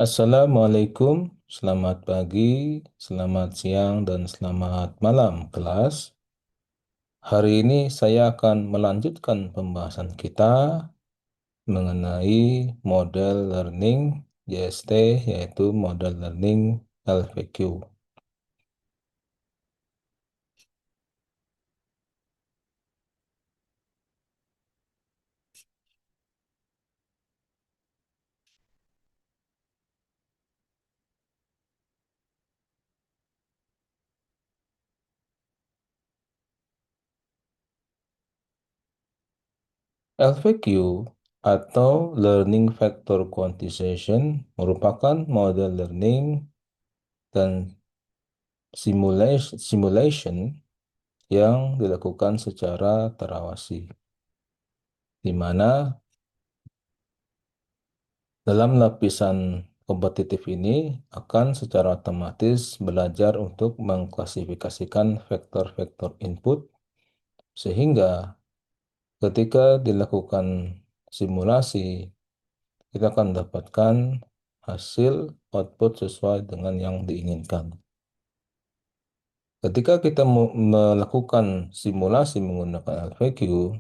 Assalamualaikum, selamat pagi, selamat siang, dan selamat malam, kelas. Hari ini saya akan melanjutkan pembahasan kita mengenai model learning JST, yaitu model learning LVQ. LVQ atau Learning Factor Quantization merupakan model learning dan simulation yang dilakukan secara terawasi, di mana dalam lapisan kompetitif ini akan secara otomatis belajar untuk mengklasifikasikan vektor-vektor input sehingga ketika dilakukan simulasi kita akan mendapatkan hasil output sesuai dengan yang diinginkan. Ketika kita melakukan simulasi menggunakan LVQ,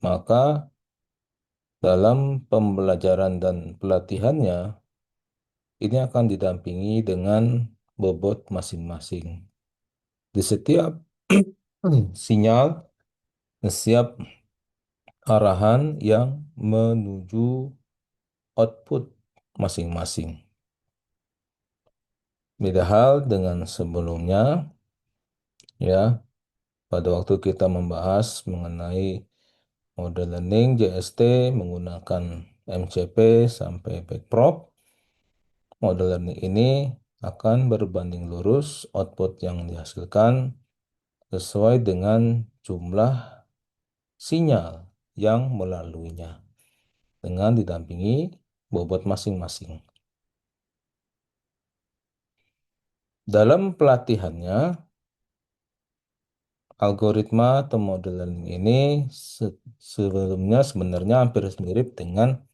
maka dalam pembelajaran dan pelatihannya ini akan didampingi dengan bobot masing-masing. Di setiap sinyal, setiap arahan yang menuju output masing-masing. Beda hal dengan sebelumnya, ya, pada waktu kita membahas mengenai model learning JST menggunakan MCP sampai backprop, model learning ini akan berbanding lurus output yang dihasilkan sesuai dengan jumlah sinyal yang melaluinya dengan didampingi bobot masing-masing. Dalam pelatihannya, algoritma atau model learning ini sebelumnya sebenarnya hampir mirip dengan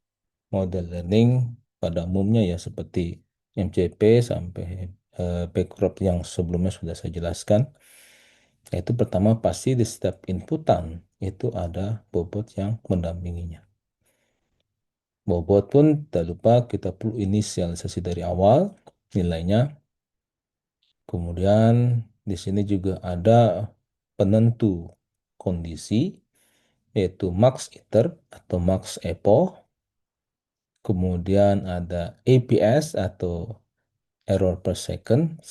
model learning pada umumnya ya, seperti MCP sampai backprop yang sebelumnya sudah saya jelaskan. Yaitu pertama pasti di setiap inputan itu ada bobot yang mendampinginya. Bobot pun tak lupa kita perlu inisialisasi dari awal nilainya. Kemudian di sini juga ada penentu kondisi yaitu max iter atau max epo. Kemudian ada APS atau error per second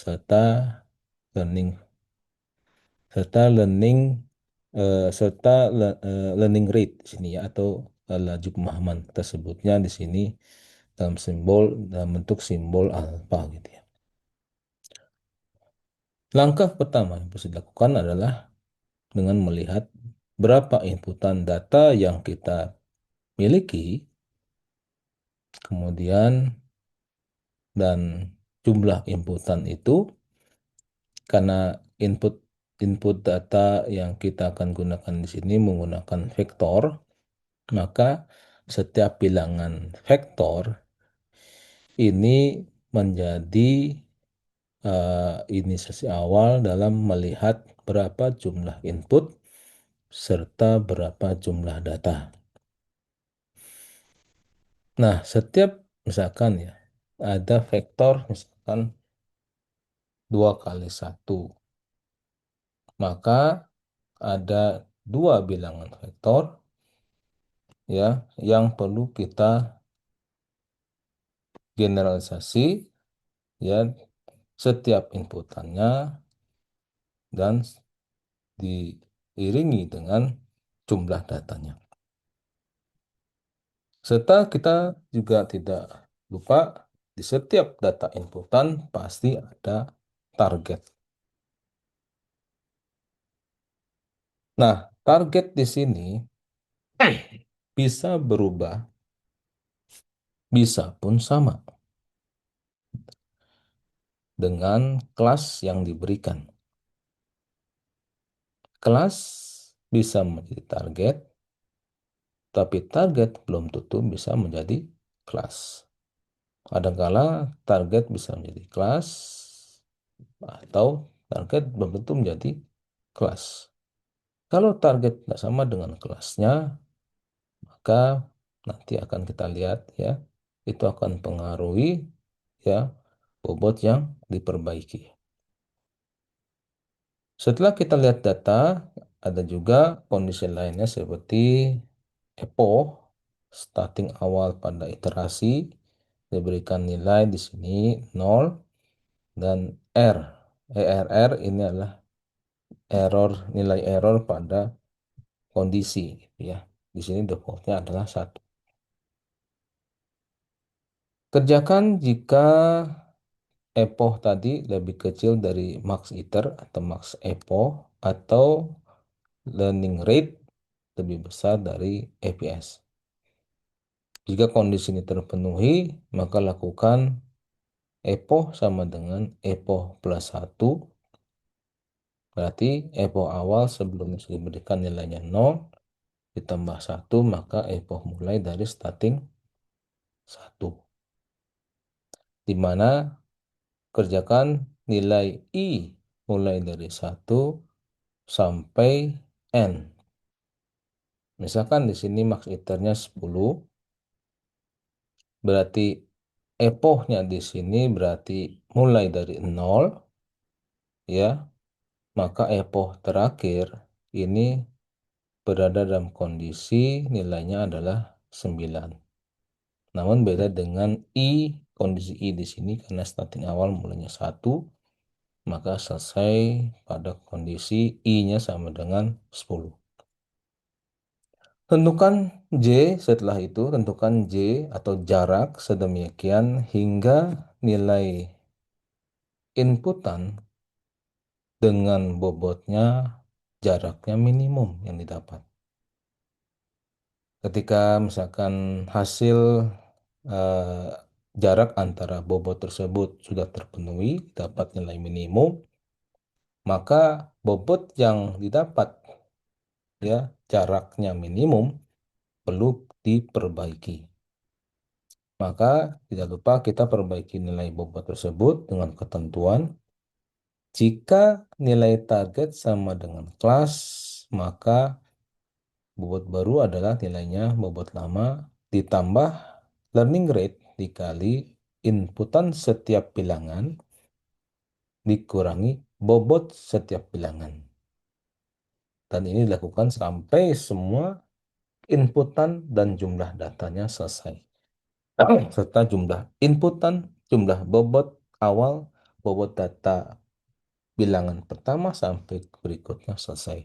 learning learning learning rate di sini ya, atau laju pemahaman kita sebutnya di sini dalam bentuk simbol alfa gitu ya. Langkah pertama yang harus dilakukan adalah dengan melihat berapa inputan data yang kita miliki, kemudian dan jumlah inputan itu, karena input input data yang kita akan gunakan di sini menggunakan vektor, maka setiap bilangan vektor ini menjadi inisiasi awal dalam melihat berapa jumlah input serta berapa jumlah data. Nah, setiap misalkan ya ada vektor misalkan 2 kali 1, maka ada 2 bilangan vektor ya yang perlu kita generalisasi ya setiap inputannya dan diiringi dengan jumlah datanya. Serta kita juga tidak lupa di setiap data inputan pasti ada target. Nah, target di sini bisa berubah, bisa pun sama dengan kelas yang diberikan. Kelas bisa menjadi target, tapi target belum tentu bisa menjadi kelas. Kadangkala target bisa menjadi kelas atau target belum tentu menjadi kelas. Kalau target tidak sama dengan kelasnya, maka nanti akan kita lihat ya, itu akan pengaruhi ya bobot yang diperbaiki. Setelah kita lihat data, ada juga kondisi lainnya seperti EPO, starting awal pada iterasi, diberikan nilai di sini 0, dan R. ERR ini adalah nilai error pada kondisi, ya. Di sini defaultnya adalah 1. Kerjakan jika EPO tadi lebih kecil dari max iter atau max EPO, atau learning rate lebih besar dari EPS. Jika kondisi ini terpenuhi, maka lakukan EPO sama dengan EPO plus 1. Berarti EPO awal sebelumnya sudah diberikan nilainya 0, ditambah 1, maka EPO mulai dari starting 1. Di mana kerjakan nilai I mulai dari 1 sampai N. Misalkan di sini max iternya 10, berarti EPO-nya di sini berarti mulai dari 0, ya, maka EPO terakhir ini berada dalam kondisi nilainya adalah 9. Namun beda dengan I, kondisi I di sini karena starting awal mulainya 1, maka selesai pada kondisi I-nya sama dengan 10. Tentukan J, setelah itu tentukan J atau jarak sedemikian hingga nilai inputan dengan bobotnya jaraknya minimum yang didapat. Ketika misalkan hasil eh, jarak antara bobot tersebut sudah terpenuhi, dapat nilai minimum, maka bobot yang didapat ya jaraknya minimum perlu diperbaiki. Maka tidak lupa kita perbaiki nilai bobot tersebut dengan ketentuan jika nilai target sama dengan kelas, maka bobot baru adalah nilainya bobot lama ditambah learning rate dikali inputan setiap bilangan dikurangi bobot setiap bilangan. Dan ini dilakukan sampai semua inputan dan jumlah datanya selesai. Serta jumlah inputan, jumlah bobot awal, bobot data bilangan pertama sampai berikutnya selesai.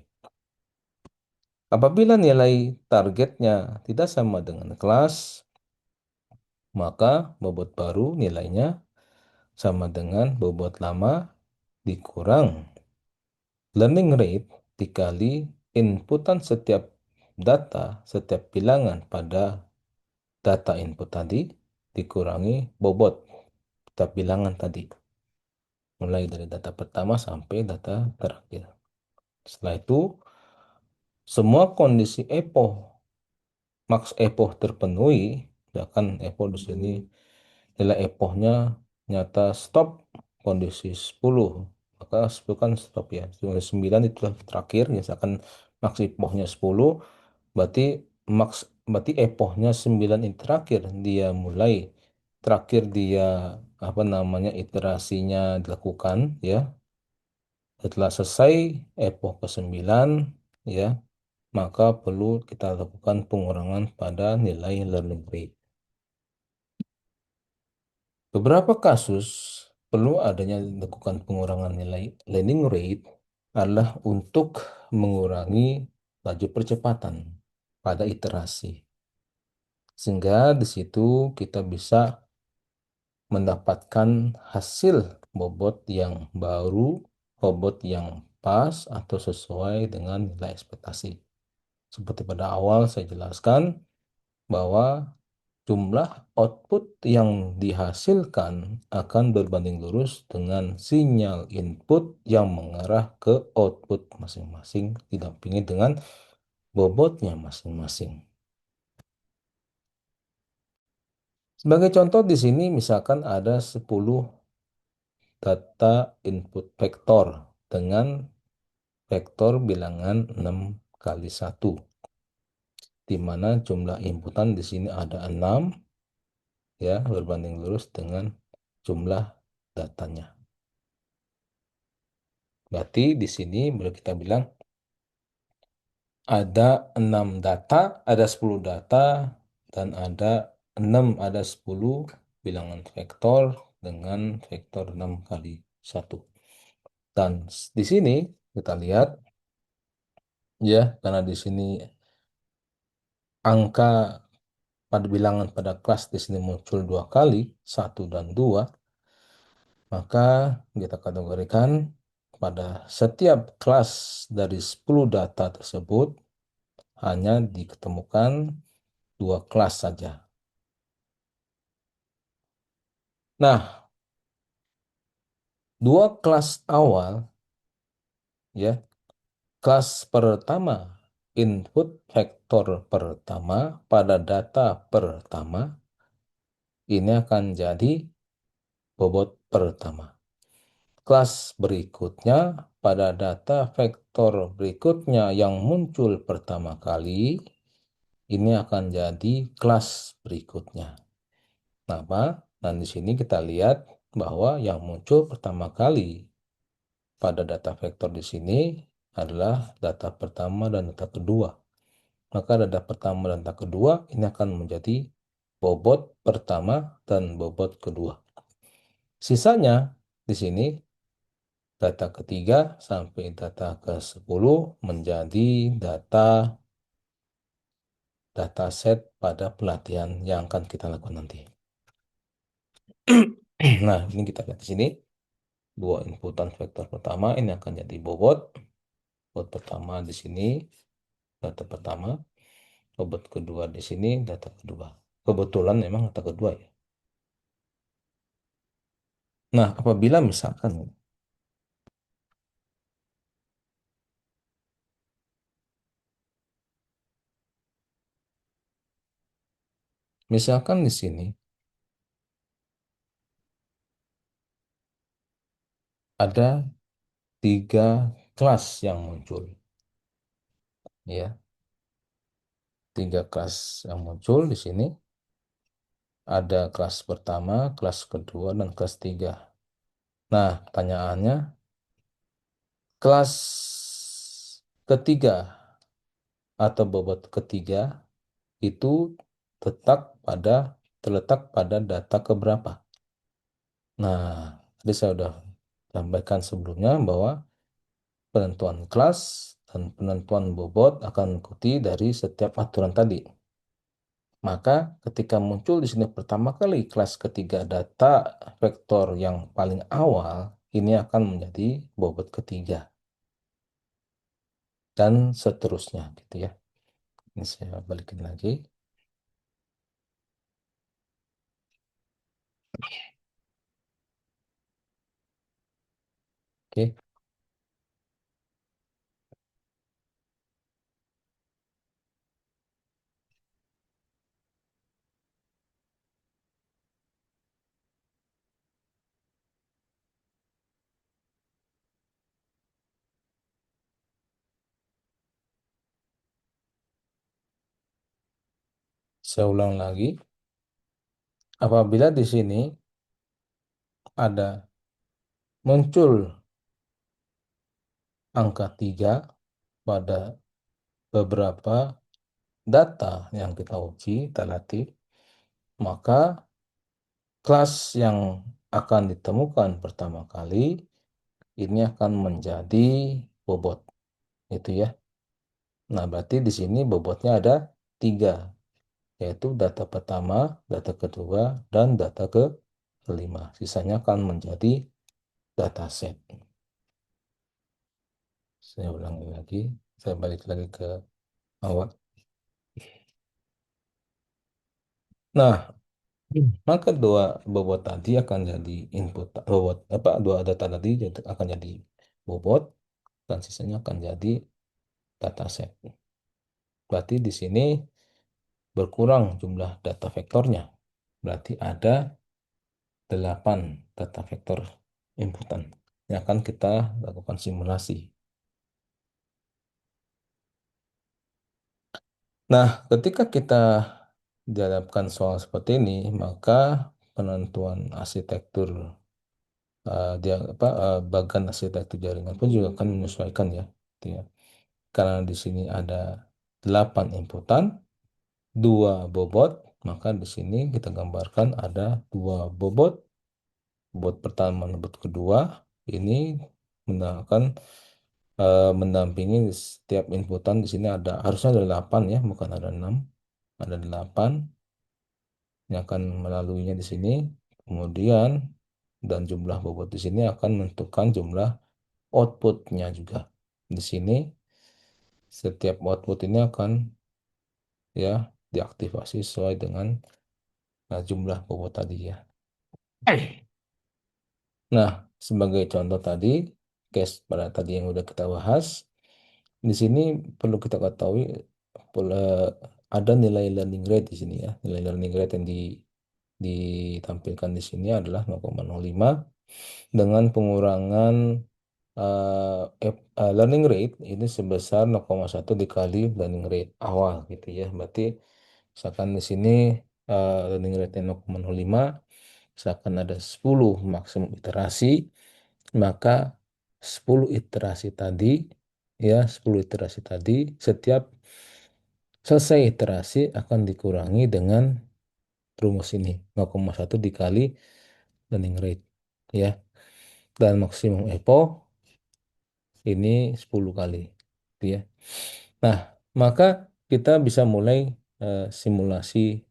Apabila nilai targetnya tidak sama dengan kelas, maka bobot baru nilainya sama dengan bobot lama dikurang learning rate dikali inputan setiap data, setiap bilangan pada data input tadi dikurangi bobot setiap bilangan tadi. Mulai dari data pertama sampai data terakhir. Setelah itu, semua kondisi EPO, max EPO terpenuhi, ya kan EPO di sini nilai EPO-nya nyata stop kondisi 10. Maka 10 kan stop ya. 9 itu terakhir, misalkan max EPO-nya 10, berarti berarti EPO-nya 9 ini terakhir, dia mulai terakhir dia apa namanya iterasinya dilakukan ya. Setelah selesai epoch ke-9 ya, maka perlu kita lakukan pengurangan pada nilai learning rate. Beberapa kasus perlu adanya dilakukan pengurangan nilai learning rate adalah untuk mengurangi laju percepatan pada iterasi. Sehingga di situ kita bisa mendapatkan hasil bobot yang baru, bobot yang pas atau sesuai dengan nilai ekspektasi. Seperti pada awal saya jelaskan bahwa jumlah output yang dihasilkan akan berbanding lurus dengan sinyal input yang mengarah ke output masing-masing, didampingi dengan bobotnya masing-masing. Sebagai contoh di sini misalkan ada 10 data input vektor dengan vektor bilangan 6 kali 1, di mana jumlah inputan di sini ada 6 ya, berbanding lurus dengan jumlah datanya. Berarti di sini boleh kita bilang ada 6 data, ada 10 data, dan ada 10 bilangan vektor dengan vektor 6 kali 1. Dan di sini kita lihat ya, karena di sini angka pada bilangan pada kelas di sini muncul 2 kali, 1 dan 2, maka kita kategorikan pada setiap kelas dari 10 data tersebut hanya diketemukan 2 kelas saja. Nah, 2 kelas awal ya, kelas pertama input vektor pertama pada data pertama ini akan jadi bobot pertama. Kelas berikutnya pada data vektor berikutnya yang muncul pertama kali ini akan jadi kelas berikutnya. Kenapa? Dan di sini kita lihat bahwa yang muncul pertama kali pada data vektor di sini adalah data pertama dan data kedua. Maka data pertama dan data kedua ini akan menjadi bobot pertama dan bobot kedua. Sisanya di sini data ketiga sampai data ke-10 menjadi data set pada pelatihan yang akan kita lakukan nanti. Nah, ini kita lihat di sini. 2 inputan vektor pertama ini akan jadi bobot. Bobot pertama di sini data pertama. Bobot kedua di sini data kedua. Kebetulan memang data kedua ya. Nah, apabila misalkan di sini ada 3 kelas yang muncul, ya, 3 kelas yang muncul di sini ada kelas pertama, kelas kedua, dan kelas 3. Nah, pertanyaannya, kelas ketiga atau bobot ketiga itu tetap terletak pada data keberapa? Nah, tadi saya sudah sampaikan sebelumnya bahwa penentuan kelas dan penentuan bobot akan mengikuti dari setiap aturan tadi. Maka ketika muncul di sini pertama kali kelas ketiga data vektor yang paling awal, ini akan menjadi bobot ketiga. Dan seterusnya gitu ya. Ini saya balikin lagi. Oke, saya ulang lagi. Apabila di sini ada muncul angka 3 pada beberapa data yang kita uji, kita latih, maka kelas yang akan ditemukan pertama kali ini akan menjadi bobot, itu ya. Nah, berarti di sini bobotnya ada 3, yaitu data pertama, data kedua, dan data kelima. Sisanya akan menjadi data set. Saya ulangi lagi, saya balik lagi ke awal. Nah, maka dua bobot tadi akan jadi input, bobot apa, dua data tadi akan jadi bobot dan sisanya akan jadi dataset. Berarti di sini berkurang jumlah data vektornya berarti ada 8 data vektor inputan yang akan kita lakukan simulasi. Nah, ketika kita dihadapkan soal seperti ini, maka penentuan arsitektur bagan arsitektur jaringan pun juga akan menyesuaikan ya, gitu ya. Karena di sini ada 8 inputan, 2 bobot, maka di sini kita gambarkan ada 2 bobot. Bobot pertama, bobot kedua ini akan mendampingi setiap inputan. Di sini ada harusnya ada 8 ya, bukan ada 6. Ada 8 yang akan melaluinya di sini. Kemudian dan jumlah bobot di sini akan menentukan jumlah outputnya juga. Di sini setiap output ini akan ya diaktifasi sesuai dengan jumlah bobot tadi ya. Nah, sebagai contoh tadi, case pada tadi yang udah kita bahas, di sini perlu kita ketahui ada nilai learning rate di sini ya. Nilai learning rate yang ditampilkan di sini adalah 0,05 dengan pengurangan learning rate ini sebesar 0,1 dikali learning rate awal gitu ya. Berarti misalkan di sini learning rate 0,05, misalkan ada 10 maksimum iterasi, maka 10 iterasi tadi ya, 10 iterasi tadi setiap selesai iterasi akan dikurangi dengan rumus ini 0,1 dikali learning rate ya. Dan maksimum EPO ini 10 kali gitu ya. Nah, maka kita bisa mulai simulasi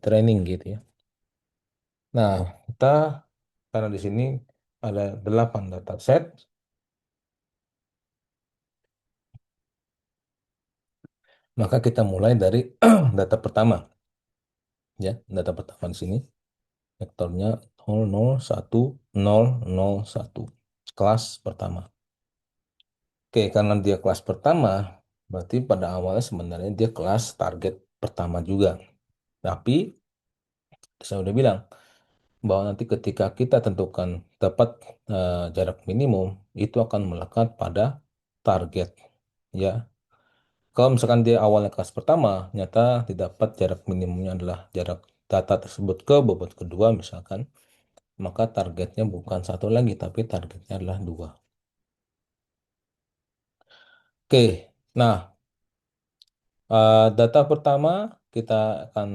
training gitu ya. Nah, kita karena di sini ada 8 dataset, maka kita mulai dari data pertama ya. Data pertama di sini vektornya 001 001 kelas pertama. Oke, karena dia kelas pertama, berarti pada awalnya sebenarnya dia kelas target pertama juga. Tapi saya udah bilang bahwa nanti ketika kita tentukan dapat jarak minimum, itu akan melekat pada target ya. Kalau misalkan dia awalnya kelas pertama, nyata didapat jarak minimumnya adalah jarak data tersebut ke bobot kedua misalkan, maka targetnya bukan satu lagi, tapi targetnya adalah dua. Oke, nah data pertama kita akan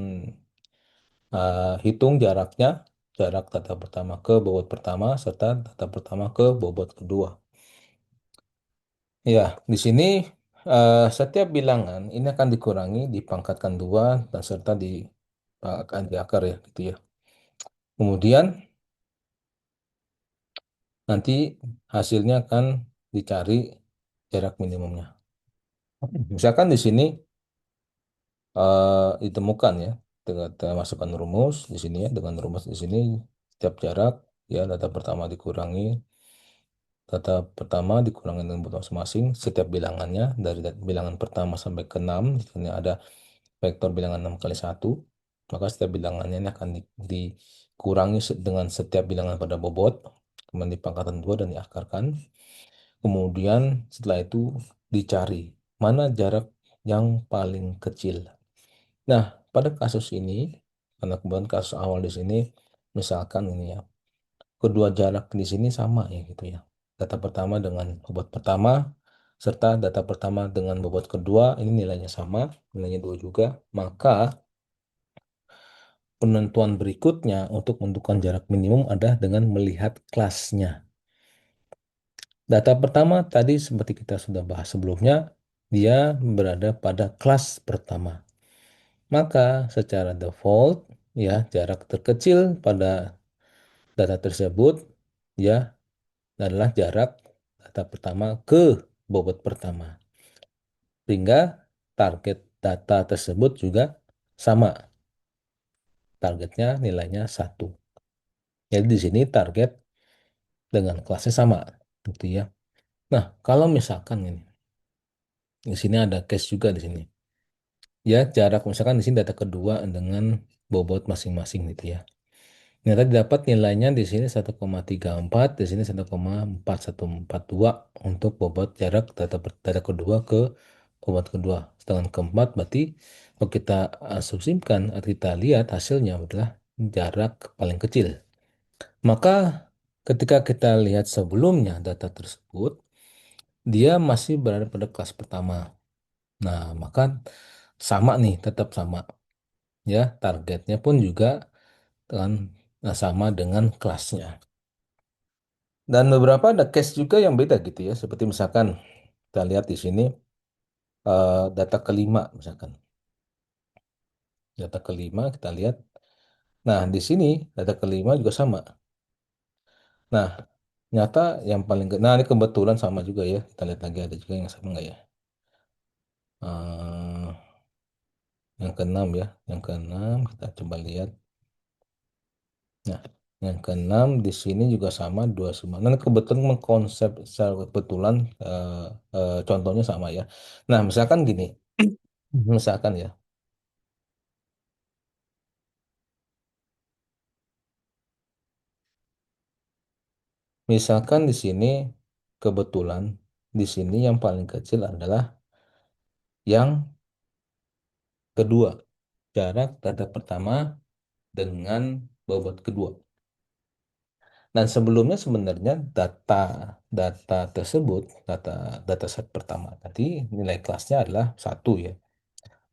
hitung jaraknya, jarak data pertama ke bobot pertama, serta data pertama ke bobot kedua. Ya, di sini setiap bilangan ini akan dikurangi, dipangkatkan dua, dan serta akan diakar ya, gitu ya. Kemudian nanti hasilnya akan dicari jarak minimumnya. Misalkan di sini ditemukan ya, dengan kita masukkan rumus di sini ya, dengan rumus di sini setiap jarak ya data pertama dikurangi data pertama dikurangi dengan bobot masing-masing setiap bilangannya dari bilangan pertama sampai ke 6. Di sini ada vektor bilangan 6 kali 1, maka setiap bilangannya ini akan dikurangi dengan setiap bilangan pada bobot, kemudian dipangkatkan 2 dan diakarkan. Kemudian setelah itu dicari mana jarak yang paling kecil. Nah, pada kasus ini, karena kebetulan kasus awal di sini, misalkan ini ya, kedua jarak di sini sama ya gitu ya. Data pertama dengan bobot pertama, serta data pertama dengan bobot kedua, ini nilainya sama, nilainya 2 juga, maka penentuan berikutnya untuk menentukan jarak minimum adalah dengan melihat kelasnya. Data pertama tadi seperti kita sudah bahas sebelumnya, dia berada pada kelas pertama. Maka secara default ya jarak terkecil pada data tersebut ya adalah jarak data pertama ke bobot pertama. Sehingga target data tersebut juga sama. Targetnya nilainya 1. Jadi di sini target dengan kelasnya sama gitu ya. Nah, kalau misalkan ini di sini ada case juga di sini. Ya, jarak misalkan di sini data kedua dengan bobot masing-masing gitu ya. Ternyata didapat nilainya di sini 1,34, di sini 1,4142 untuk bobot jarak data kedua ke bobot kedua. Sedangkan keempat berarti kalau kita asumsikan, kita lihat hasilnya adalah jarak paling kecil. Maka ketika kita lihat sebelumnya data tersebut, dia masih berada pada kelas pertama. Nah, maka sama nih, tetap sama. Ya, targetnya pun juga dengan sama dengan kelasnya. Dan beberapa ada case juga yang beda gitu ya, seperti misalkan kita lihat di sini data kelima misalkan. Data kelima kita lihat. Nah, di sini data kelima juga sama. Nah, nyata yang paling nah ini kebetulan sama juga ya. Kita lihat lagi ada juga yang sama nggak ya? Eh, yang keenam ya. Yang keenam kita coba lihat. Nah, yang keenam di sini juga sama dua semua. Nah, kebetulan mengkonsep secara kebetulan contohnya sama ya. Nah, misalkan gini, misalkan ya, misalkan di sini kebetulan di sini yang paling kecil adalah yang kedua, jarak data pertama dengan bobot kedua. Dan sebelumnya sebenarnya data data tersebut, data data set pertama tadi nilai kelasnya adalah satu ya.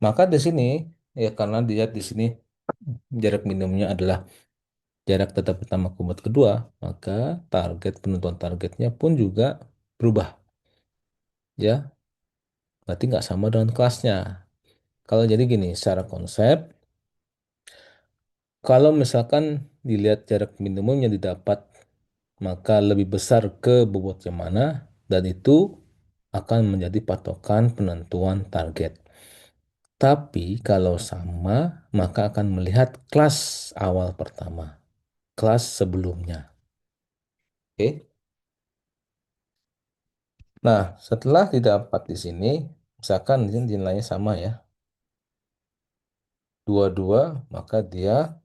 Maka di sini ya karena dilihat di sini jarak minimumnya adalah jarak data pertama ke bobot kedua, maka target penentuan targetnya pun juga berubah ya. Berarti nggak sama dengan kelasnya. Kalau jadi gini, secara konsep, kalau misalkan dilihat jarak minimum yang didapat, maka lebih besar ke bobot yang mana, dan itu akan menjadi patokan penentuan target. Tapi kalau sama, maka akan melihat kelas awal pertama, kelas sebelumnya. Oke. Nah, setelah didapat di sini, misalkan di sini nilainya sama ya, 22, maka dia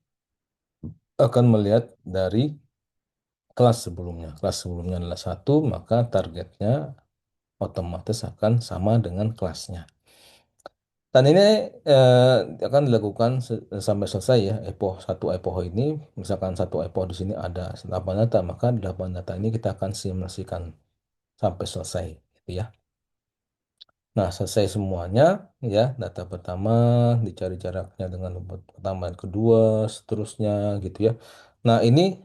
akan melihat dari kelas sebelumnya. Kelas sebelumnya adalah satu, maka targetnya otomatis akan sama dengan kelasnya. Dan ini akan dilakukan sampai selesai ya, epoch satu epoch ini, misalkan satu epoch di sini ada 8 data, maka 8 data ini kita akan simulasikan sampai selesai, gitu ya. Nah, selesai semuanya, ya, data pertama dicari jaraknya dengan pertama dan kedua, seterusnya, gitu ya. Nah, ini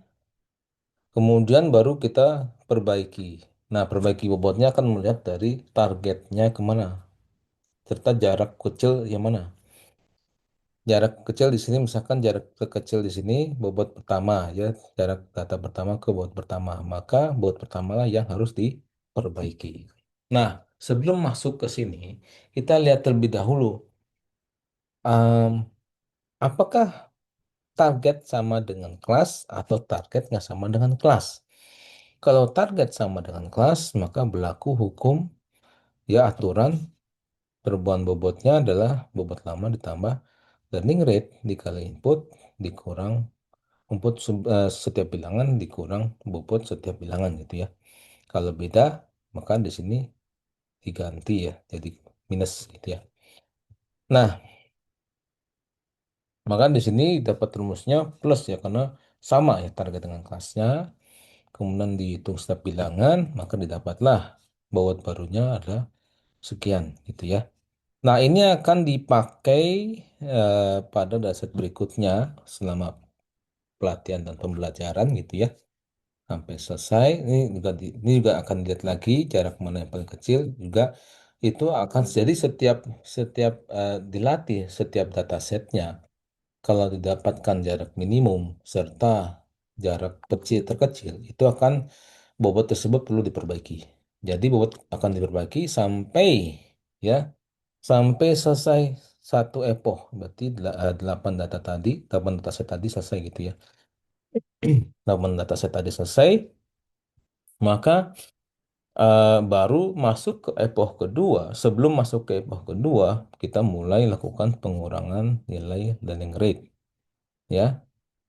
kemudian baru kita perbaiki. Nah, perbaiki bobotnya akan melihat dari targetnya kemana, serta jarak kecil yang mana. Jarak kecil di sini, misalkan jarak terkecil di sini bobot pertama, ya, jarak data pertama ke bobot pertama. Maka bobot pertama lah yang harus diperbaiki. Nah, sebelum masuk ke sini, kita lihat terlebih dahulu, em, apakah target sama dengan kelas atau target nggak sama dengan kelas? Kalau target sama dengan kelas, maka berlaku hukum ya aturan perubahan bobotnya adalah bobot lama ditambah learning rate dikali input dikurang setiap bilangan dikurang bobot setiap bilangan gitu ya. Kalau beda, maka di sini diganti ya, jadi minus gitu ya. Nah, maka di sini dapat rumusnya plus ya karena sama ya target dengan kelasnya. Kemudian dihitung setiap bilangan, maka didapatlah bobot barunya ada sekian gitu ya. Nah, ini akan dipakai pada dasar berikutnya selama pelatihan dan pembelajaran gitu ya. Sampai selesai, ini juga akan dilihat lagi jarak mana yang paling kecil juga itu akan jadi setiap setiap dilatih setiap datasetnya. Kalau didapatkan jarak minimum serta jarak kecil terkecil, itu akan bobot tersebut perlu diperbaiki. Jadi bobot akan diperbaiki sampai ya sampai selesai satu epoch. Berarti 8 data tadi, 8 dataset tadi selesai gitu ya. 8 dataset tadi selesai, maka baru masuk ke epoch kedua. Sebelum masuk ke epoch kedua, kita mulai lakukan pengurangan nilai learning rate. Ya,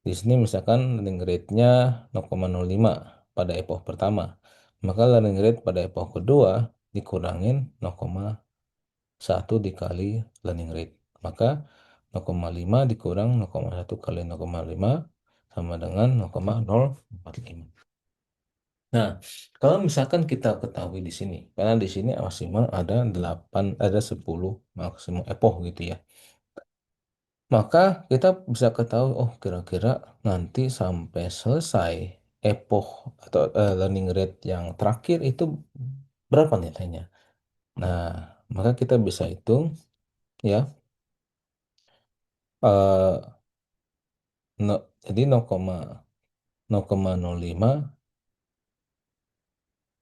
Di sini misalkan learning rate-nya 0,05 pada epoch pertama. Maka learning rate pada epoch kedua dikurangin 0,1 dikali learning rate. Maka 0,5 dikurang 0,1 kali 0,5 sama dengan 0,045. Nah, kalau misalkan kita ketahui di sini, karena di sini maksimal ada 8, ada 10 maksimum epoch gitu ya. Maka kita bisa ketahui, oh kira-kira nanti sampai selesai epoch atau learning rate yang terakhir itu berapa nilainya. Nah, maka kita bisa hitung ya, eh, jadi 0,05,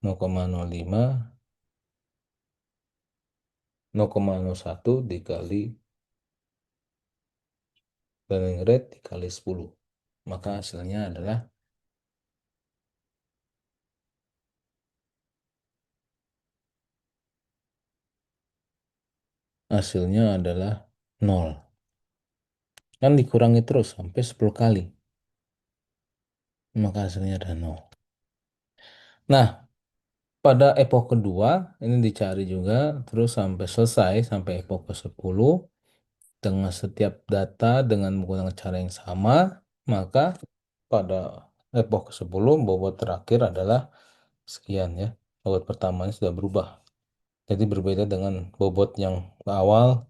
0,05, 0,01 dikali learning rate dikali 10. Maka hasilnya adalah 0. Kan dikurangi terus sampai 10 kali. Maka hasilnya ada 0. Nah, pada epoch kedua ini dicari juga terus sampai selesai sampai epoch ke-10 dengan setiap data dengan menggunakan cara yang sama, maka pada epoch ke-10 bobot terakhir adalah sekian ya. Bobot pertamanya sudah berubah. Jadi berbeda dengan bobot yang awal,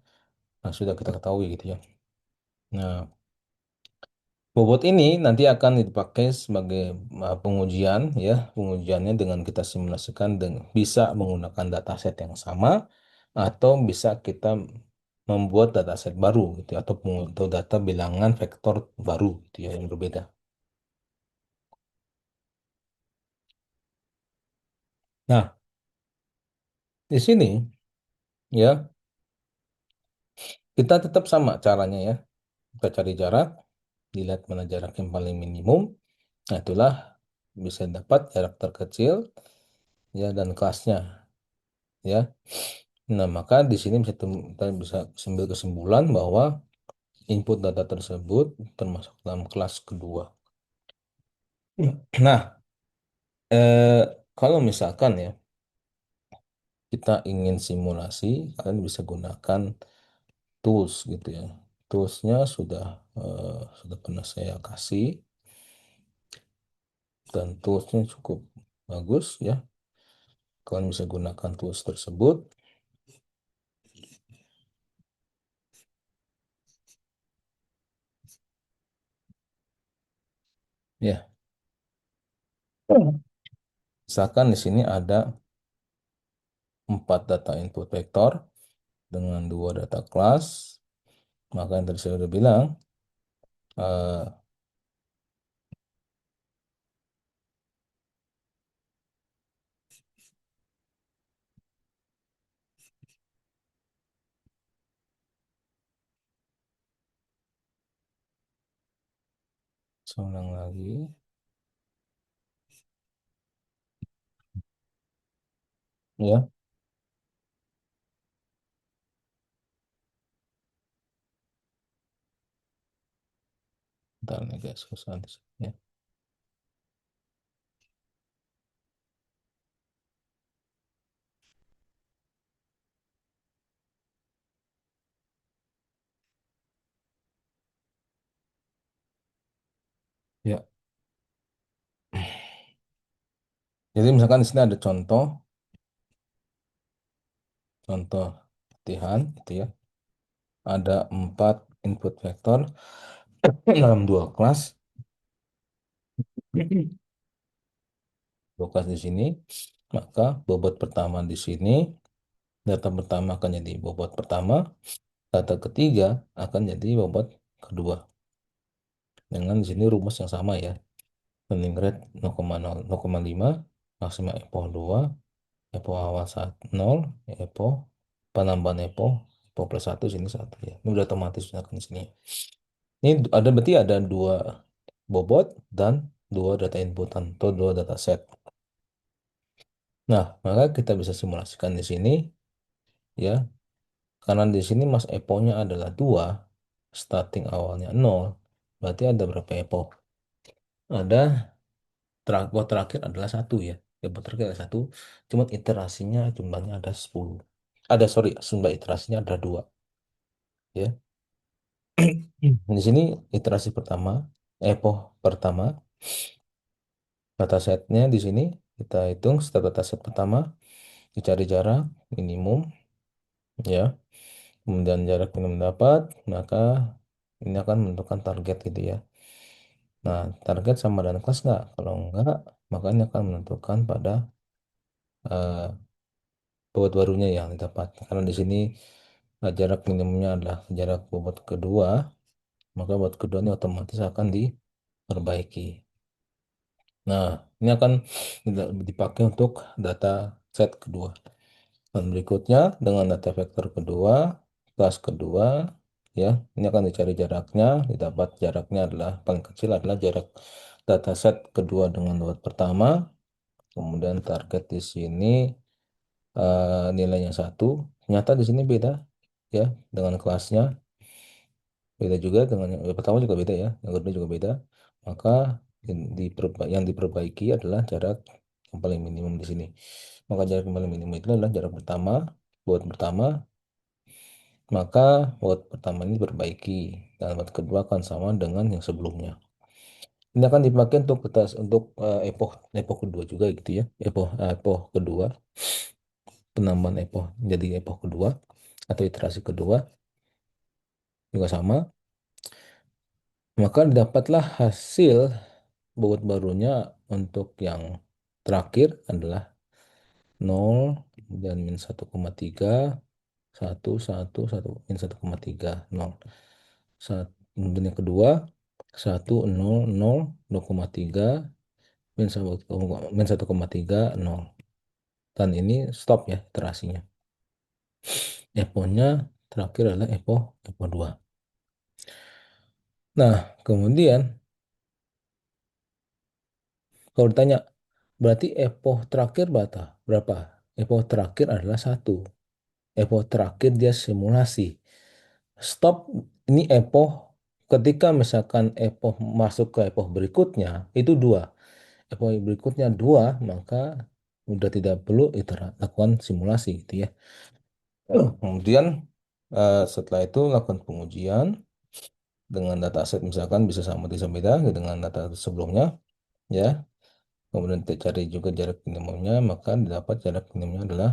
nah sudah kita ketahui gitu ya. Nah, bobot ini nanti akan dipakai sebagai pengujian ya. Pengujiannya dengan kita simulasikan dengan bisa menggunakan dataset yang sama atau bisa kita membuat dataset baru gitu ya, atau data bilangan vektor baru gitu ya yang berbeda. Nah, di sini ya kita tetap sama caranya ya. Kita cari jarak, dilihat mana jarak yang paling minimum. Nah, itulah bisa dapat jarak terkecil ya dan kelasnya ya. Nah, maka di sini kita bisa ambil kesimpulan bahwa input data tersebut termasuk dalam kelas kedua. Nah, eh, kalau misalkan ya kita ingin simulasi, kalian bisa gunakan tools gitu ya. Toolsnya sudah pernah saya kasih dan toolsnya cukup bagus ya. Kalian bisa gunakan tools tersebut. Ya, misalkan di sini ada 4 data input vektor dengan 2 data kelas. Maka yang tadi saya sudah bilang, eh, saya ulang lagi. Ya, bentar nih guys, susah di sini ya. Ya, jadi misalkan di sini ada contoh latihan gitu ya. Ada 4 input vektor dalam 2 kelas. Dua kelas di sini, maka bobot pertama di sini, data pertama akan jadi bobot pertama, data ketiga akan jadi bobot kedua. Dengan di sini rumus yang sama ya. Learning rate 0,0, 0,5, maksimal epoch 2, epoch awal 0, epoch penambahan epoch plus 1, sini 1 ya. Ini udah otomatis gunakan di sini. Ini ada berarti ada 2 bobot dan 2 data inputan atau 2 data set. Nah, maka kita bisa simulasikan di sini ya. Karena di sini mas eponya adalah 2, starting awalnya 0, Berarti ada berapa epoch? Ada epoch terakhir adalah satu ya. Epoch terakhir ada satu, cuman iterasinya jumlahnya ada 10. Ada, sorry, jumlah iterasinya ada dua. Ya. Di sini iterasi pertama, epoch pertama, datasetnya di sini kita hitung setiap dataset pertama, dicari jarak minimum, ya. Kemudian jarak minimum dapat, maka ini akan menentukan target gitu ya. Nah, target sama dengan kelas nggak? Kalau enggak, maka ini akan menentukan pada eh, bobot barunya yang didapat. Karena di sini jarak minimumnya adalah jarak bobot kedua, maka bobot kedua ini otomatis akan diperbaiki. Nah, ini akan dipakai untuk data set kedua. Dan berikutnya dengan data vektor kedua, kelas kedua, ya, ini akan dicari jaraknya, didapat jaraknya adalah paling kecil adalah jarak dataset kedua dengan bobot pertama, kemudian target di sini nilainya satu, ternyata di sini beda, ya, dengan kelasnya beda juga dengan yang pertama juga beda ya, yang kedua juga beda, maka yang diperbaiki adalah jarak yang paling minimum di sini. Maka jarak yang paling minimum itu adalah jarak pertama, bobot pertama, maka bobot pertama ini diperbaiki dan bobot kedua akan sama dengan yang sebelumnya. Ini akan dipakai untuk epoch epoch kedua juga gitu ya, epoch kedua, penambahan epoch jadi epoch kedua atau iterasi kedua juga sama. Maka didapatlah hasil bobot barunya untuk yang terakhir adalah 0 dan min 1,3, 1, 1, 1, min 1,3, 0. Kemudian yang kedua, 1, 0, 0, 2,3, min 1,3, 0. Dan ini stop ya iterasinya. Epochnya terakhir adalah epoch 2. Nah, kemudian kalau ditanya, berarti epoch terakhir berapa? Epoch terakhir adalah satu. Epoch terakhir dia simulasi. Stop ini epoch ketika misalkan epoch masuk ke epoch berikutnya itu dua. Epoch berikutnya dua, maka udah tidak perlu itu lakukan simulasi gitu ya. Kemudian setelah itu lakukan pengujian dengan dataset misalkan bisa sama bisa beda dengan data sebelumnya ya. Kemudian kita cari juga jarak minimumnya, maka didapat jarak minimumnya adalah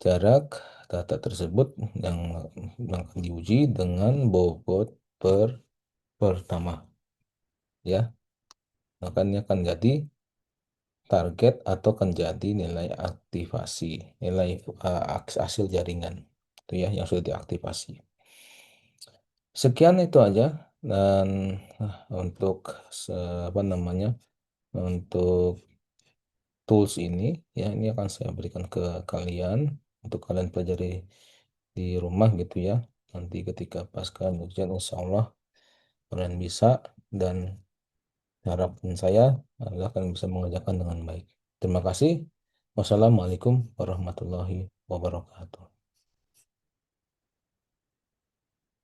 jarak data tersebut yang, yang akan diuji dengan bobot pertama ya. Maka ini akan jadi target atau akan jadi nilai aktivasi, nilai hasil jaringan itu ya yang sudah diaktifasi. Sekian itu aja dan untuk apa namanya untuk tools ini ya ini akan saya berikan ke kalian untuk kalian pelajari di rumah gitu ya. Nanti ketika pasca ujian insya Allah kalian bisa dan harapan saya adalah kalian bisa mengerjakan dengan baik. Terima kasih. Wassalamualaikum warahmatullahi wabarakatuh.